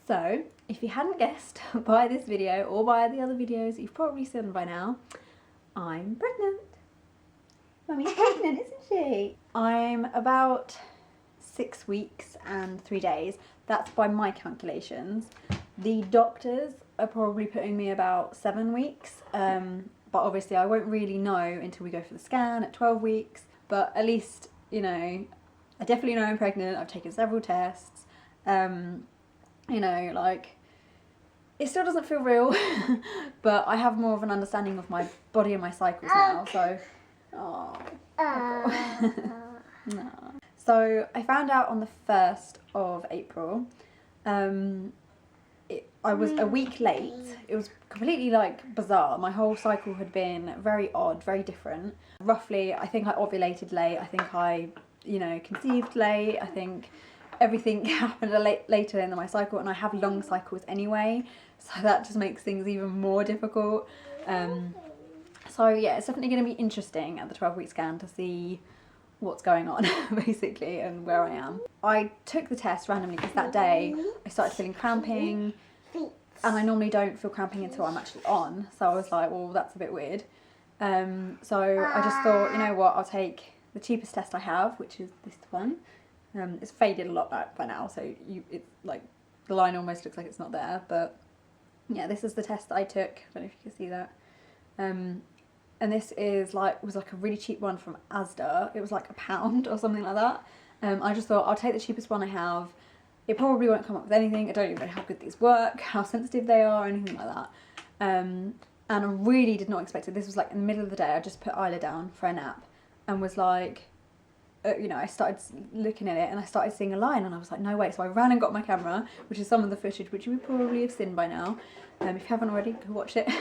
So, if you hadn't guessed by this video or by the other videos you've probably seen by now, I'm pregnant. Mummy's pregnant, isn't she? I'm about 6 weeks and 3 days. That's by my calculations. The doctors are probably putting me about 7 weeks, but obviously I won't really know until we go for the scan at 12 weeks. But at least, you know, I definitely know I'm pregnant. I've taken several tests. You know, like, it still doesn't feel real, but I have more of an understanding of my body and my cycles now, so, no. So I found out on the 1st of April. I was a week late. It was completely like bizarre. My whole cycle had been very odd, very different. Roughly, I think I ovulated late. I think I, you know, conceived late. I think everything happened later in my cycle, and I have long cycles anyway, so that just makes things even more difficult. So yeah, it's definitely going to be interesting at the 12-week scan to see what's going on basically and where I am. I took the test randomly because that day I started feeling cramping, and I normally don't feel cramping until I'm actually on, so I was like, well, that's a bit weird. So I just thought, you know what, I'll take the cheapest test I have, which is this one. It's faded a lot by now, so it's like the line almost looks like it's not there, but yeah, this is the test that I took. I don't know if you can see that. And this is was like a really cheap one from Asda. It was like £1 or something like that. I just thought I'll take the cheapest one I have. It probably won't come up with anything. I don't even know how good these work, how sensitive they are, or anything like that. And I really did not expect it. This was like in the middle of the day. I just put Isla down for a nap and was like, you know, I started looking at it and I started seeing a line, and I was like, no way. So I ran and got my camera, which is some of the footage which you probably have seen by now. If you haven't already, go watch it.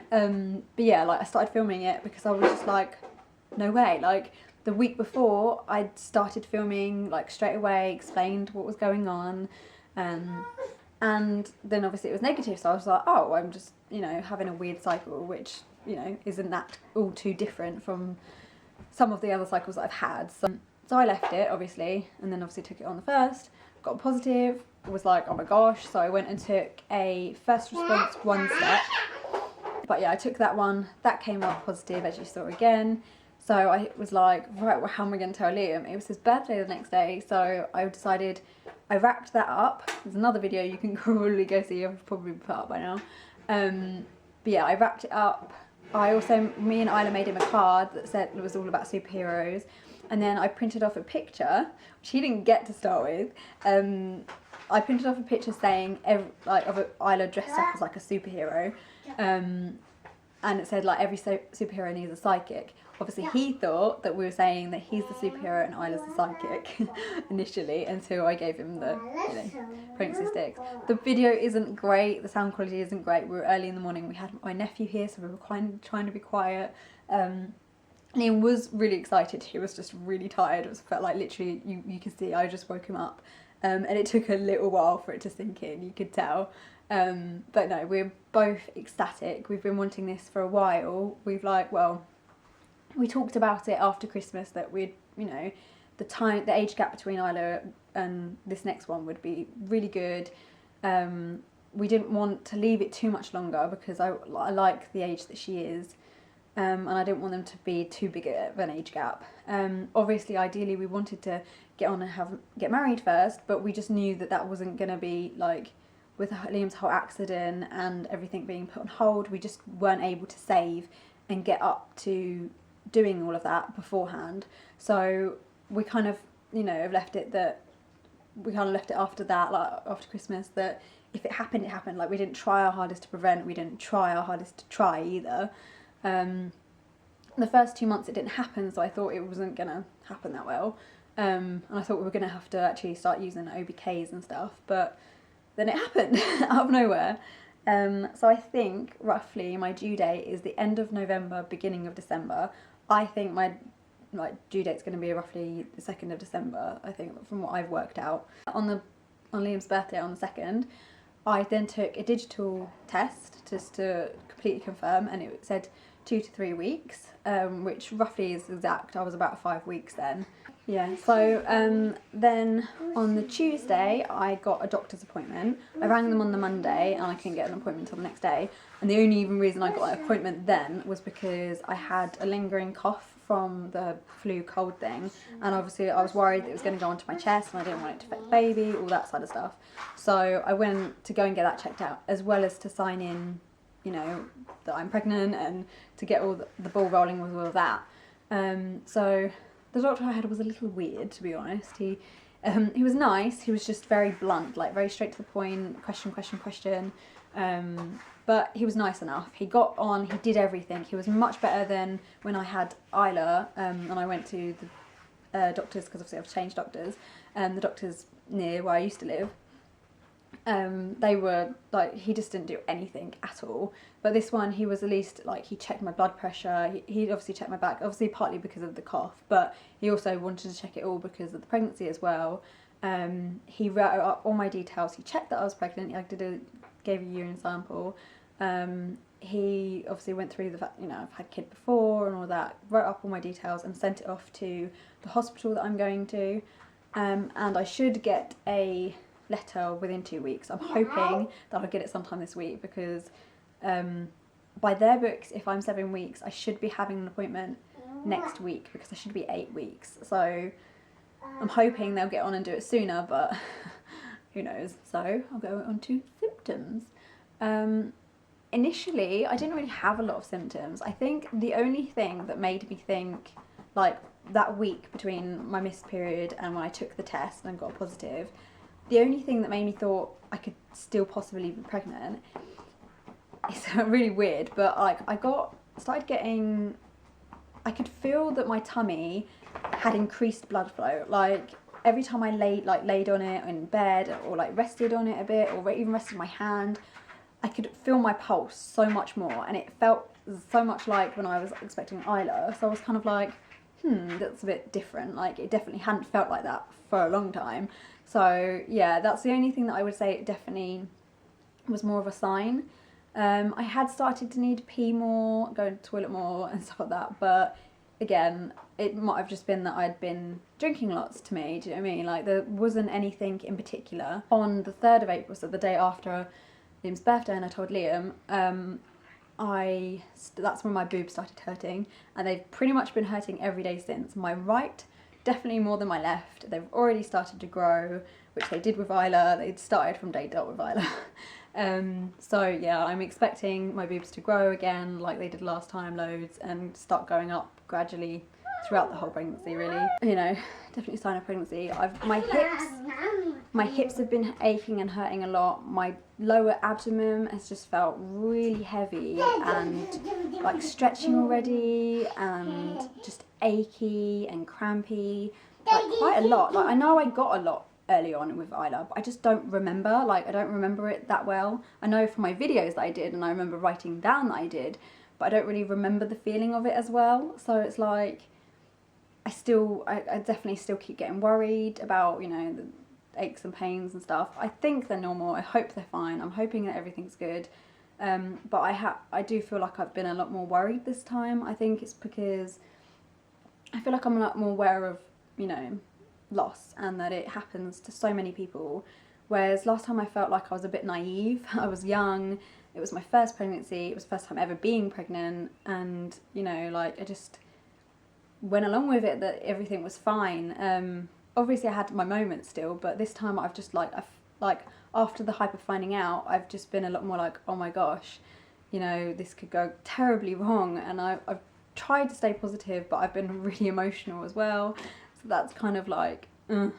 But yeah, like I started filming it because I was just like, no way. Like the week before I'd started filming like straight away, explained what was going on. And then obviously it was negative. So I was like, oh, I'm just, you know, having a weird cycle, which, you know, isn't that all too different from some of the other cycles that I've had. So I left it, obviously, and then obviously took it on the 1st, got positive, was like, oh my gosh, so I went and took a first response 1 step. But yeah, I took that one, that came out positive, as you saw again. So I was like, right, well, how am I going to tell Liam? It was his birthday the next day, so I decided, I wrapped that up. There's another video you can probably go see, I've probably put up by now. But yeah, I wrapped it up. Me and Isla made him a card that said it was all about superheroes, and then I printed off a picture, which he didn't get to start with. I printed off a picture saying of Isla dressed up as like a superhero, and it said like every superhero needs a psychic. Obviously he thought that we were saying that he's the superhero and Isla's the psychic initially, until I gave him the, you know, pregnancy sticks. The video isn't great, the sound quality isn't great. We were early in the morning, we had my nephew here, so we were trying to be quiet. Liam was really excited, he was just really tired. It felt like literally, you could see I just woke him up. And it took a little while for it to sink in, you could tell. But no, we're both ecstatic. We've been wanting this for a while. We talked about it after Christmas that we'd, you know, the age gap between Isla and this next one would be really good. We didn't want to leave it too much longer because I like the age that she is, and I didn't want them to be too big of an age gap. Obviously, ideally, we wanted to get on and get married first, but we just knew that that wasn't going to be, like, with Liam's whole accident and everything being put on hold, we just weren't able to save and get up to doing all of that beforehand. So we kind of, you know, have left it after that, like after Christmas, that if it happened, it happened. Like, we didn't try our hardest to prevent, we didn't try our hardest to try either. The first 2 months it didn't happen, so I thought it wasn't gonna happen that well. And I thought we were gonna have to actually start using OBKs and stuff, but then it happened out of nowhere. So I think roughly my due date is the end of November, beginning of December. I think my due date's going to be roughly the 2nd of December, I think, from what I've worked out. On Liam's birthday on the 2nd, I then took a digital test just to completely confirm, and it said 2 to 3 weeks, which roughly is exact. I was about 5 weeks then. Yeah, so then on the Tuesday I got a doctor's appointment. I rang them on the Monday and I couldn't get an appointment until the next day. And the only even reason I got an appointment then was because I had a lingering cough from the flu cold thing, and obviously I was worried that it was going to go onto my chest and I didn't want it to affect the baby, all that side of stuff. So I went to go and get that checked out, as well as to sign in, you know, that I'm pregnant and to get all the ball rolling with all of that. So the doctor I had was a little weird, to be honest. He was nice. He was just very blunt, like very straight to the point, question. But he was nice enough. He got on, he did everything. He was much better than when I had Isla, and I went to the doctors, because obviously I've changed doctors, the doctors near where I used to live. They were like, he just didn't do anything at all. But this one, he was at least like, he checked my blood pressure. He obviously checked my back, obviously partly because of the cough, but he also wanted to check it all because of the pregnancy as well. He wrote up all my details. He checked that I was pregnant. I gave a urine sample. He obviously went through the fact, you know, I've had a kid before and all that, wrote up all my details and sent it off to the hospital that I'm going to. And I should get a letter within 2 weeks. I'm hoping that I'll get it sometime this week, because by their books, if I'm 7 weeks, I should be having an appointment next week, because I should be 8 weeks. So I'm hoping they'll get on and do it sooner, but who knows. So I'll go on to symptoms. Initially, I didn't really have a lot of symptoms. I think the only thing that made me think, like that week between my missed period and when I took the test and got positive, the only thing that made me thought I could still possibly be pregnant, it's really weird, but like I could feel that my tummy had increased blood flow. Like every time I laid on it in bed, or like rested on it a bit, or even rested my hand, I could feel my pulse so much more, and it felt so much like when I was expecting Isla. So I was kind of like, that's a bit different. Like it definitely hadn't felt like that for a long time. So yeah, that's the only thing that I would say it definitely was more of a sign. I had started to need to pee more, go to the toilet more and stuff like that, but again, it might have just been that I'd been drinking lots to me, do you know what I mean? Like there wasn't anything in particular. On the 3rd of April, so the day after Liam's birthday, and I told Liam, that's when my boobs started hurting, and they've pretty much been hurting every day since. My right, definitely more than my left. They've already started to grow, which they did with Isla. They'd started from day dot with Isla. So yeah, I'm expecting my boobs to grow again like they did last time, loads, and start going up gradually throughout the whole pregnancy, really. You know, definitely a sign of pregnancy. My hips have been aching and hurting a lot. My lower abdomen has just felt really heavy and like stretching already, and just achy and crampy, like quite a lot. Like I know I got a lot early on with Isla, but I just don't remember. Like I don't remember it that well. I know from my videos that I did, and I remember writing down that I did, but I don't really remember the feeling of it as well. So it's like I definitely still keep getting worried about, you know, the aches and pains and stuff. I think they're normal. I hope they're fine. I'm hoping that everything's good. But I do feel like I've been a lot more worried this time. I think it's because I feel like I'm a lot more aware of, you know, loss, and that it happens to so many people. Whereas last time I felt like I was a bit naive. I was young. It was my first pregnancy. It was the first time ever being pregnant, and you know, like I just went along with it, that everything was fine. Obviously I had my moments still, but this time I've just like after the hype of finding out, I've just been a lot more like, oh my gosh, you know, this could go terribly wrong. And I've tried to stay positive, but I've been really emotional as well. So that's kind of like, you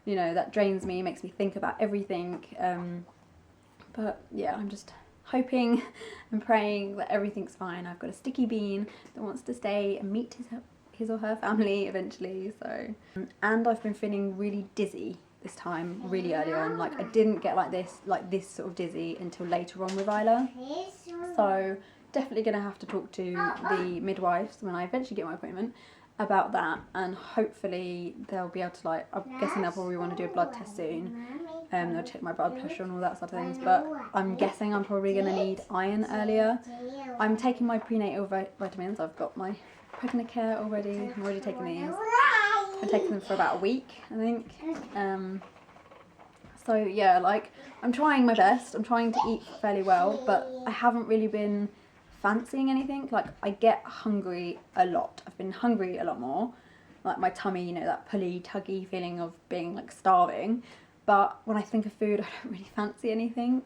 know, that drains me, makes me think about everything. But yeah, I'm just hoping and praying that everything's fine. I've got a sticky bean that wants to stay and meet his or her family eventually. So, and I've been feeling really dizzy this time, really early on. Like I didn't get like this sort of dizzy until later on with Isla. So definitely gonna have to talk to the midwives when I eventually get my appointment about that, and hopefully they'll be able to, like, I'm guessing they'll probably want to do a blood test soon, They'll check my blood pressure and all that sort of things, but I'm guessing I'm probably going to need iron earlier. I'm taking my prenatal vitamins. I've got my Pregnacare already. I'm already taking these. I've taken them for about a week, I think. So yeah, like, I'm trying my best. I'm trying to eat fairly well, but I haven't really been fancying anything. Like, I get hungry a lot. I've been hungry a lot more. Like, my tummy, you know, that pulley, tuggy feeling of being like starving. But when I think of food, I don't really fancy anything.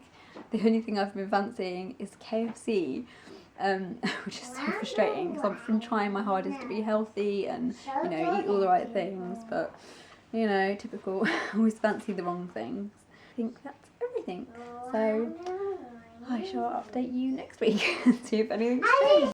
The only thing I've been fancying is KFC, which is so frustrating because I've been trying my hardest to be healthy and, you know, eat all the right things, but, you know, typical, always fancy the wrong things. I think that's everything. So I shall update you next week and see if anything's changed.